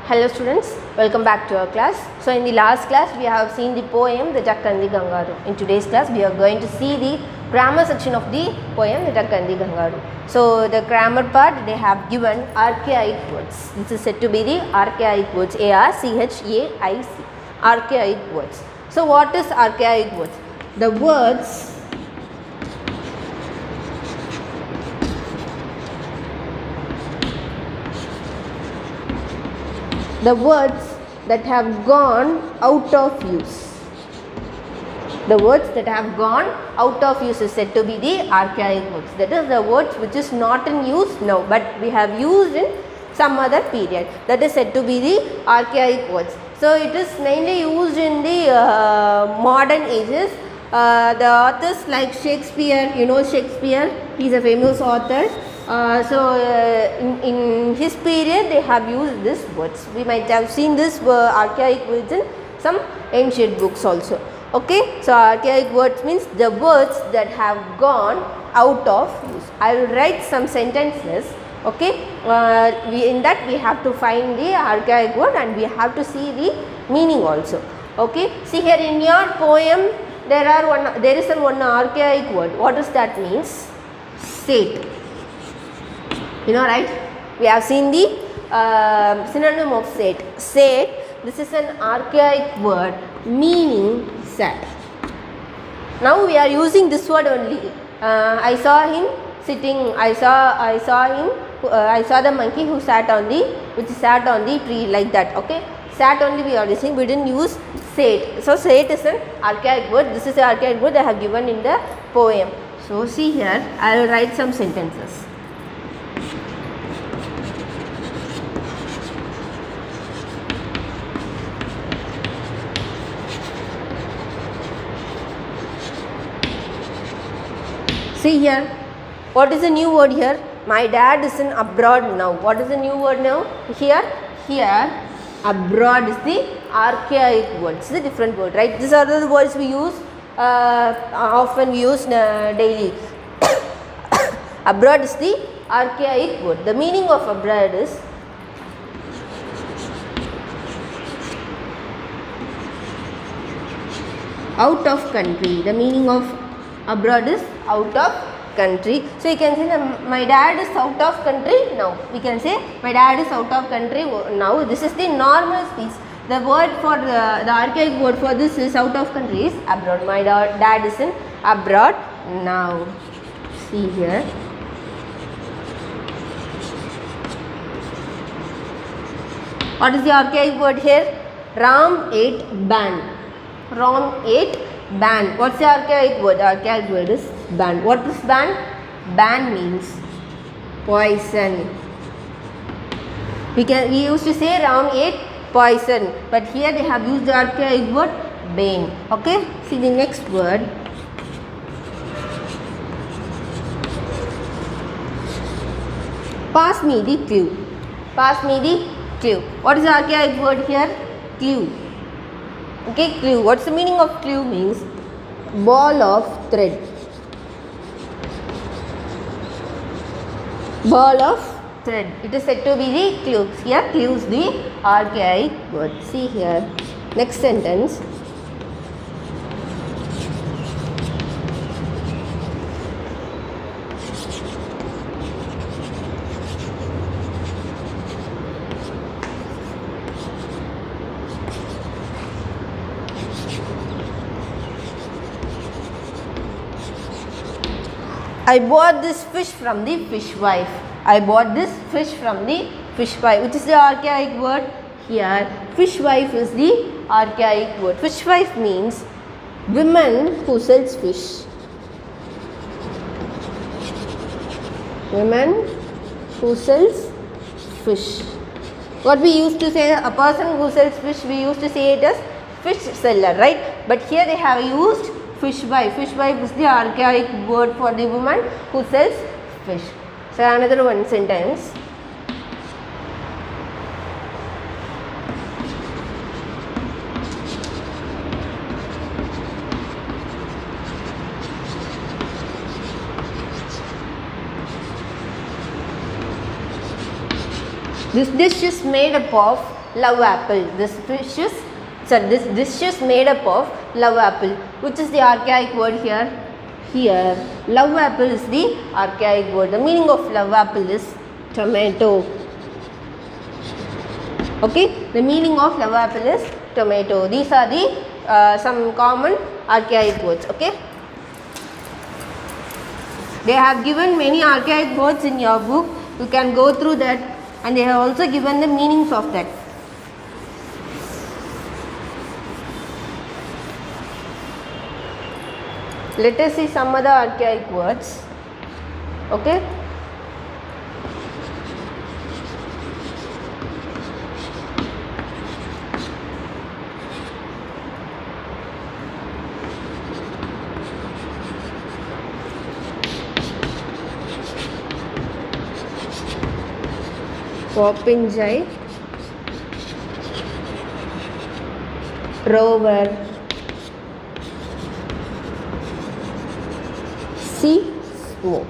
Hello students, welcome back to our class. So in the last class we have seen the poem The Jakkandi Gangaru. In today's class we are going to see the grammar section of the poem The Jakkandi Gangaru. So the grammar part they have given archaic words. This is said to be the archaic words, A-R-C-H-A-I-C, archaic words. So what is archaic words? The words that have gone out of use. The words that have gone out of use is said to be the archaic words. That is the words which is not in use now but we have used in some other period. That is said to be the archaic words. So it is mainly used in the modern ages. The authors like Shakespeare, you know Shakespeare, he is a famous author. In his period they have used these words. We might have seen this archaic words in some ancient books also. Okay, so archaic words means the words that have gone out of use. I will write some sentences. Okay, in that we have to find the archaic word and we have to see the meaning also. Okay, see here in your poem there is one archaic word. What does that means? Sate. You know, right? We have seen the synonym of sate. Sate, this is an archaic word meaning sad. Now we are using this word only. I saw him sitting. I saw the monkey who sat on the tree like that. Okay, sat only we are using. We didn't use sate. So sate is an archaic word. This is the archaic word I have given in the poem. So see here, I will write some sentences. See here, what is the new word here? My dad is in abroad now. What is the new word now? Here, abroad is the archaic word. It's a different word, right? These are the words we use, often we use daily. Abroad is the archaic word. The meaning of abroad is out of country. The meaning of abroad is out of country. So you can say that my dad is out of country now. We can say my dad is out of country now. This is the normal speech. The word for the archaic word for this is out of country is abroad. My dad is in abroad now. See here. What is the archaic word here? Ram ate ban. Ram ate ban. What's the archaic word? The archaic word is ban. What is ban? Ban means poison. We used to say Ram ate poison, but here they have used the archaic word bane. Okay, see the next word. Pass me the clue. Pass me the clue. What is the archaic word here? Clue. Okay, clue. What's the meaning of clue? Means ball of thread. Ball of thread. It is said to be the clue. Here, clue is the archaic word. See here. Next sentence. I bought this fish from the fishwife. I bought this fish from the fishwife. Which is the archaic word? Here, fishwife is the archaic word. Fishwife means woman who sells fish. Woman who sells fish. What we used to say, a person who sells fish, we used to say it as fish seller, right? But here they have used fishwife. Fishwife is the archaic word for the woman who sells fish. So another one sentence. This dish is made up of love apple. This dish is made up of love apple. Which is the archaic word here? Here, love apple is the archaic word. The meaning of love apple is tomato. Okay, the meaning of love apple is tomato. These are the some common archaic words. Okay, they have given many archaic words in your book. You can go through that, and they have also given the meanings of that. Let us see some other archaic words. Okay. Popinjay, rover, sea smoke.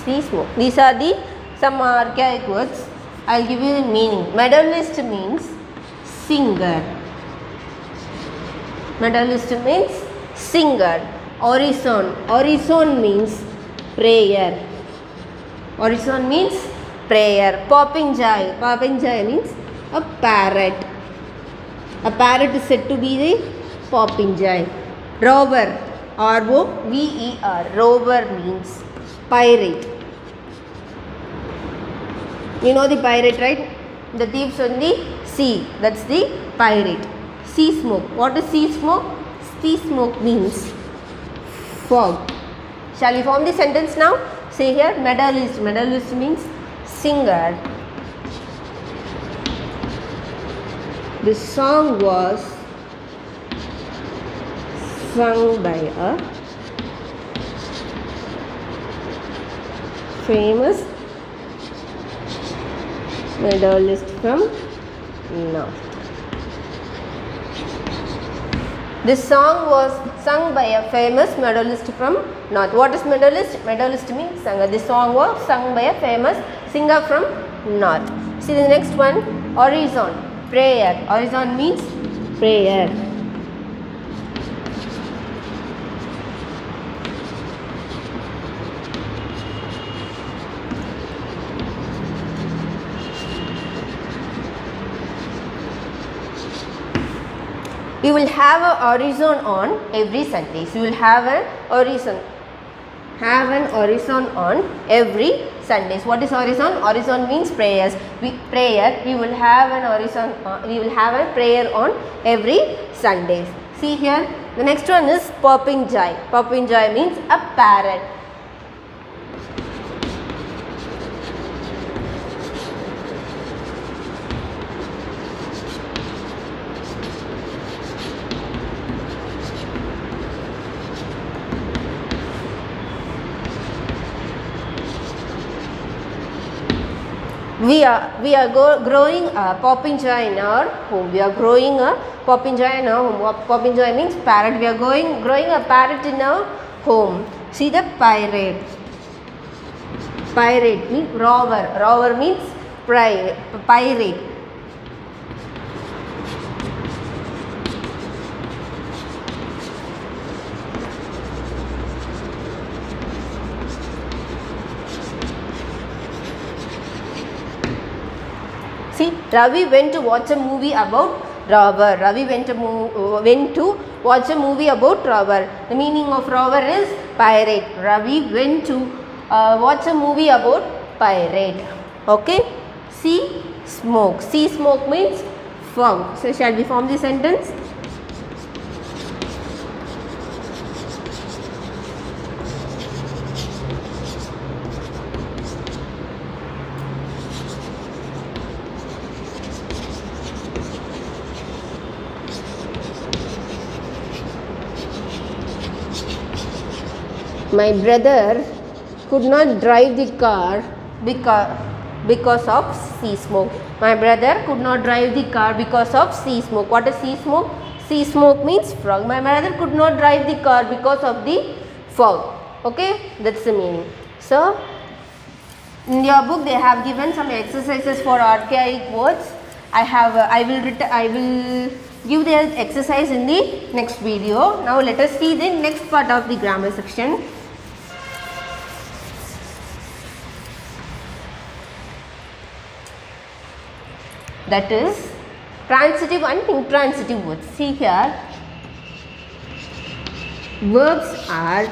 Sea smoke. These are the some archaic words. I will give you the meaning. Medallist means singer. Medallist means singer. Horizon. Horizon means prayer. Horizon means prayer. Popinjay. Popinjay means a parrot. A parrot is said to be the popinjay. Rover. R-O-V-E-R. Rover means pirate. You know the pirate, right? The thieves on the sea. That's the pirate. Sea smoke. What is sea smoke? Sea smoke means fog. Shall we form the sentence now? Say here, medallist. Medallist means singer. The song was sung by a famous medallist from North. This song was sung by a famous medallist from North. What is medallist? Medallist means singer. This song was sung by a famous singer from North. See the next one, horizon, prayer. Horizon means prayer. We will have a horizon on every Sunday. So, we will have an horizon. Have an horizon on every Sundays. What is horizon? Horizon means prayers. We will have an horizon. We will have a prayer on every Sundays. See here. The next one is popinjay. Popinjay means a parrot. We are growing a popinjay in our home. We are growing a popinjay in our home. Popinjay means parrot. We are growing a parrot in our home. See the pirate. Pirate means rover. Rover means pirate. See, Ravi went to watch a movie about robber. Ravi went to watch a movie about robber. The meaning of robber is pirate. Ravi went to watch a movie about pirate. Okay. Sea smoke. Sea smoke means fog. So, shall we form the sentence? My brother could not drive the car because of sea smoke. My brother could not drive the car because of sea smoke. What is sea smoke? Sea smoke means fog. My brother could not drive the car because of the fog. Okay, that's the meaning. So, in your book they have given some exercises for archaic words. I will give the exercise in the next video. Now let us see the next part of the grammar section. That is transitive and intransitive words. See here, verbs are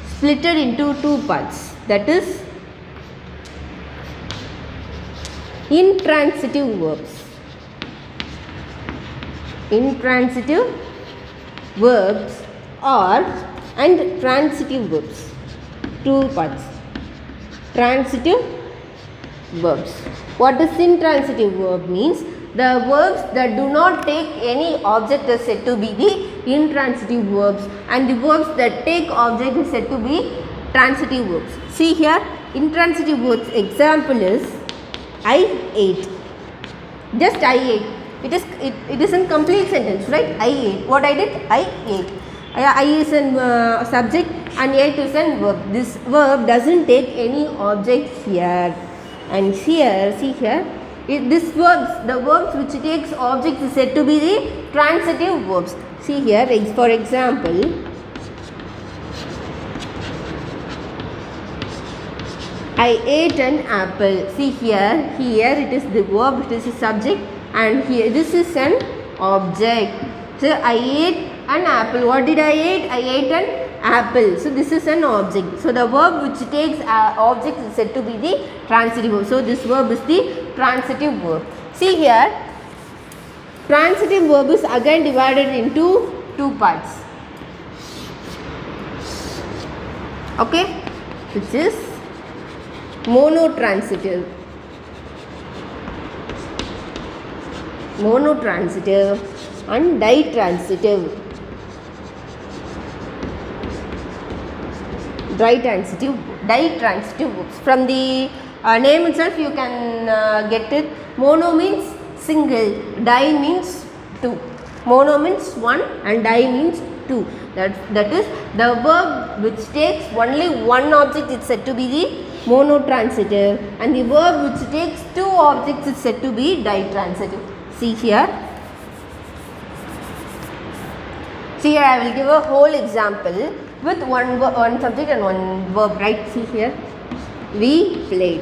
splitted into two parts. That is intransitive verbs. Intransitive verbs and transitive verbs. Two parts. Transitive verbs. What is intransitive verb means? The verbs that do not take any object is said to be the intransitive verbs, and the verbs that take object is said to be transitive verbs. See here, intransitive verbs example is I ate. Just I ate. It is in complete sentence, right? I ate. What I did? I ate. I is a subject and ate is a verb. This verb doesn't take any object here. And here, see here, this verbs, the verbs which takes objects is said to be the transitive verbs. See here, for example, I ate an apple. See here, it is the verb, it is a subject, and here this is an object. So I ate an apple. What did I eat? I ate an apple. So this is an object. So the verb which takes object is said to be the transitive verb. So this verb is the transitive verb. See here, transitive verb is again divided into two parts. Okay, which is monotransitive and ditransitive. Ditransitive verbs. From the name itself you can get it. Mono means single, di means two. Mono means one and di means two. That is the verb which takes only one object is said to be the monotransitive, and the verb which takes two objects is said to be ditransitive. See here. See here, I will give a whole example with one subject and one verb, right? See here, we played.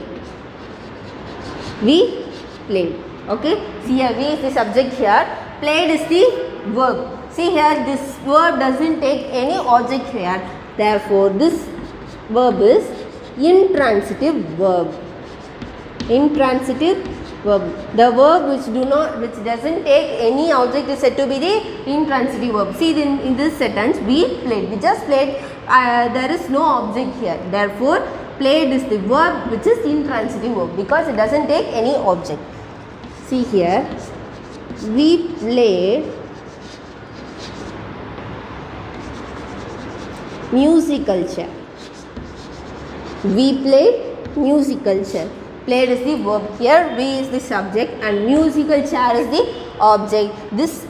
Okay, see here, we is the subject here, played is the verb. See here, this verb doesn't take any object here, therefore this verb is intransitive verb. The verb which doesn't take any object is said to be the intransitive verb. See in this sentence, we played. We just played. There is no object here. Therefore, played is the verb which is intransitive verb because it doesn't take any object. See here, we played musical chair. We played musical chair. Played is the verb here, we is the subject and musical chair is the object. This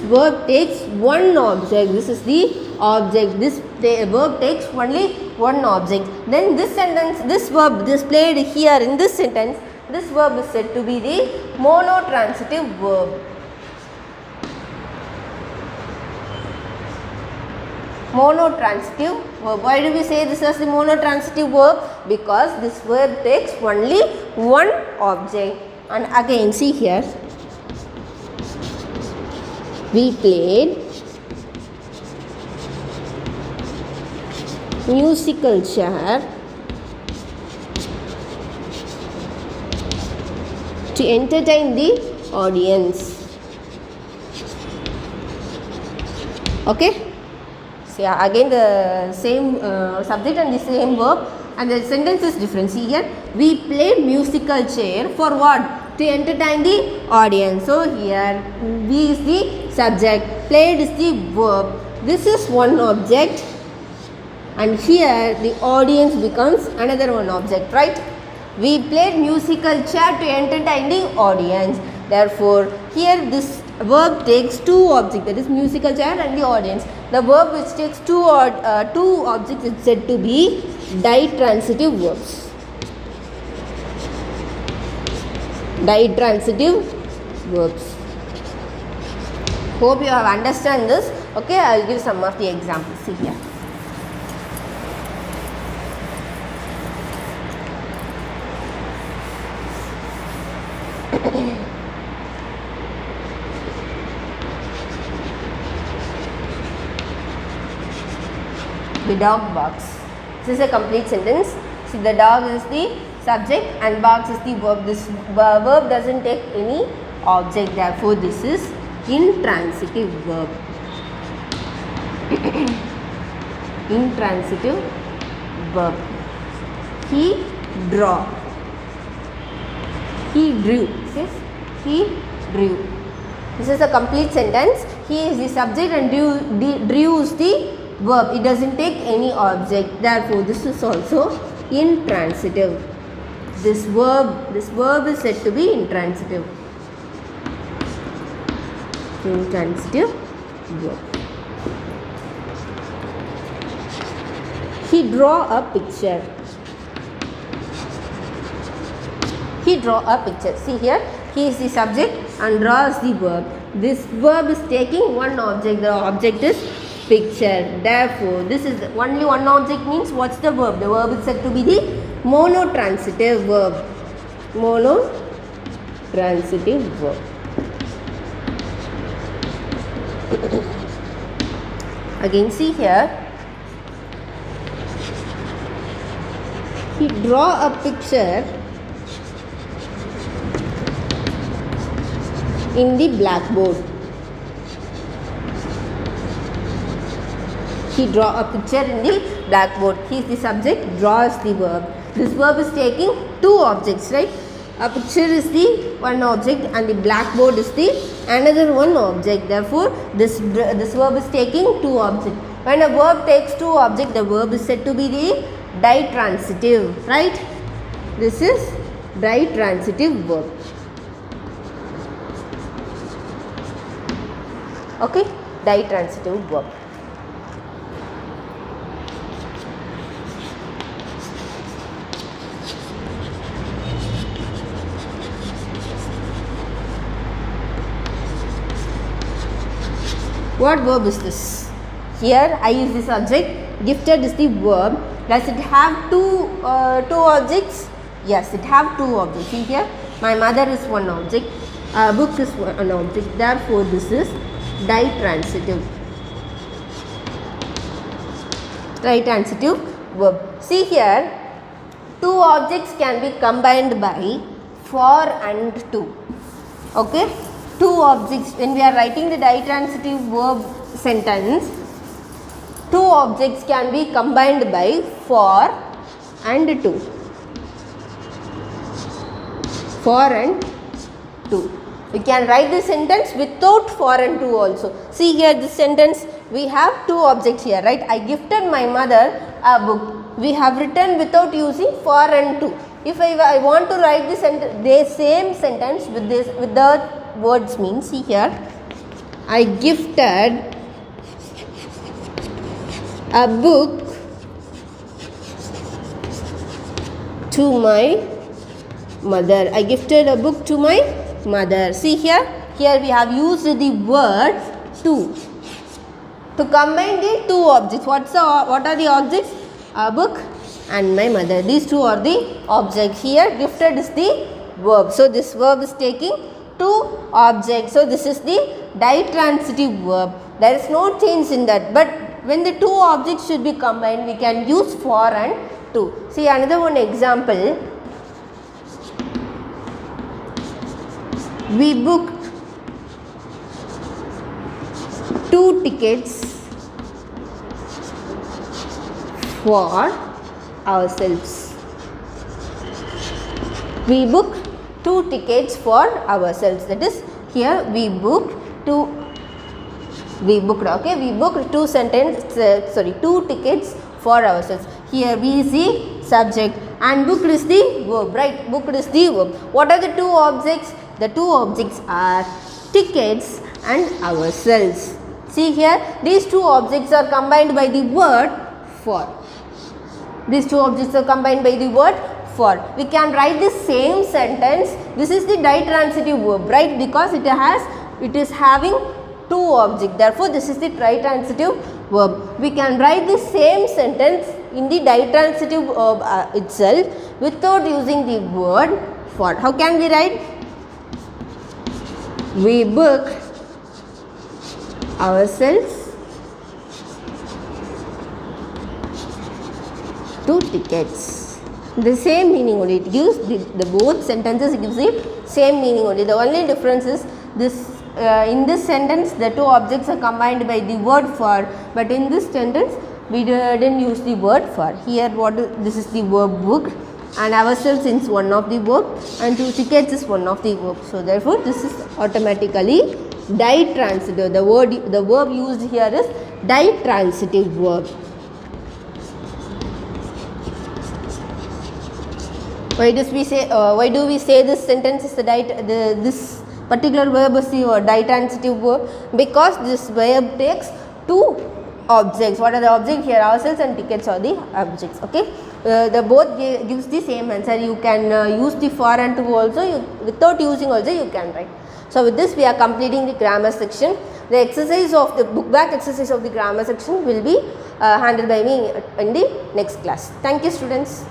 verb takes one object. This is the object. This verb takes only one object. Then this sentence, this verb displayed here in this sentence, this verb is said to be the monotransitive verb. Monotransitive verb. Why do we say this as the monotransitive verb? Because this verb takes only one object. And again, see here, we played musical chair to entertain the audience. Okay. Yeah, again the same subject and the same verb, and the sentence is different. See here, we played musical chair for what? To entertain the audience. So here, we is the subject, played is the verb. This is one object, and here the audience becomes another one object, right? We played musical chair to entertain the audience. Therefore, here this verb takes two objects, that is musical chair and the audience. The verb which takes two objects is said to be ditransitive verbs. Ditransitive verbs. Hope you have understand this. Okay, I will give some of the examples. See here. The dog barks. This is a complete sentence. See, the dog is the subject and barks is the verb. This verb doesn't take any object, therefore this is intransitive verb. Intransitive verb. He draw. He drew. Yes, he drew. This is a complete sentence. He is the subject and drew is the verb. It doesn't take any object. Therefore, this is also intransitive. This verb is said to be intransitive. Intransitive verb. He draw a picture. He draw a picture. See here, he is the subject and draws the verb. This verb is taking one object. The object is picture. Therefore, this is only one object means what's the verb? The verb is said to be the monotransitive verb. Monotransitive verb. Again, see here. He draw a picture in the blackboard. He draw a picture in the blackboard. He is the subject, draws the verb. This verb is taking two objects, right? A picture is the one object and the blackboard is the another one object. Therefore, this verb is taking two objects. When a verb takes two objects, the verb is said to be the ditransitive, right? This is ditransitive verb. Okay, ditransitive verb. What verb is this? Here I use the subject, gifted is the verb. Does it have two objects? Yes, it have two objects. See here, my mother is one object, book is one object. Therefore, this is ditransitive. Ditransitive verb. See here, two objects can be combined by for and to. Okay, two objects. When we are writing the ditransitive verb sentence, two objects can be combined by for and to. For and to. We can write this sentence without for and to also. See here, this sentence, we have two objects here, right? I gifted my mother a book. We have written without using for and to. If I want to write this the same sentence with the words means, see here, I gifted a book to my mother. I gifted a book to my mother. See here, we have used the word to combine the two objects. What are the objects? A book and my mother. These two are the objects. Here gifted is the verb. So this verb is taking two objects. So this is the ditransitive verb. There is no change in that. But when the two objects should be combined, we can use for and to. See another one example. We booked 2 tickets for ourselves. We booked 2 tickets for ourselves. That is, here we booked okay, we booked 2 tickets for ourselves. Here we is the subject and booked is the verb, right? Booked is the verb. What are the two objects? The two objects are tickets and ourselves. See here, these two objects are combined by the word for. These two objects are combined by the word for. We can write the same sentence. This is the ditransitive verb, right? Because it is having two objects. Therefore, this is the ditransitive verb. We can write the same sentence in the ditransitive verb itself without using the word for. How can we write? We book ourselves 2 tickets. The same meaning only. It gives the both sentences gives the same meaning only. The only difference is this. In this sentence, the two objects are combined by the word for, but in this sentence, we didn't use the word for. Here, this is the verb booked, and ourselves is one of the verb, and 2 tickets is one of the verb. So, therefore, this is automatically ditransitive. The verb used here is ditransitive verb. Why do we say this sentence is this particular verb is the ditransitive verb? Because this verb takes two objects. What are the objects here? Ourselves and tickets are the objects. Okay, the both gives the same answer. You can use the for and to also. Without using also you can write. So with this we are completing the grammar section. The exercise of the book back exercise of the grammar section will be handled by me in the next class. Thank you, students.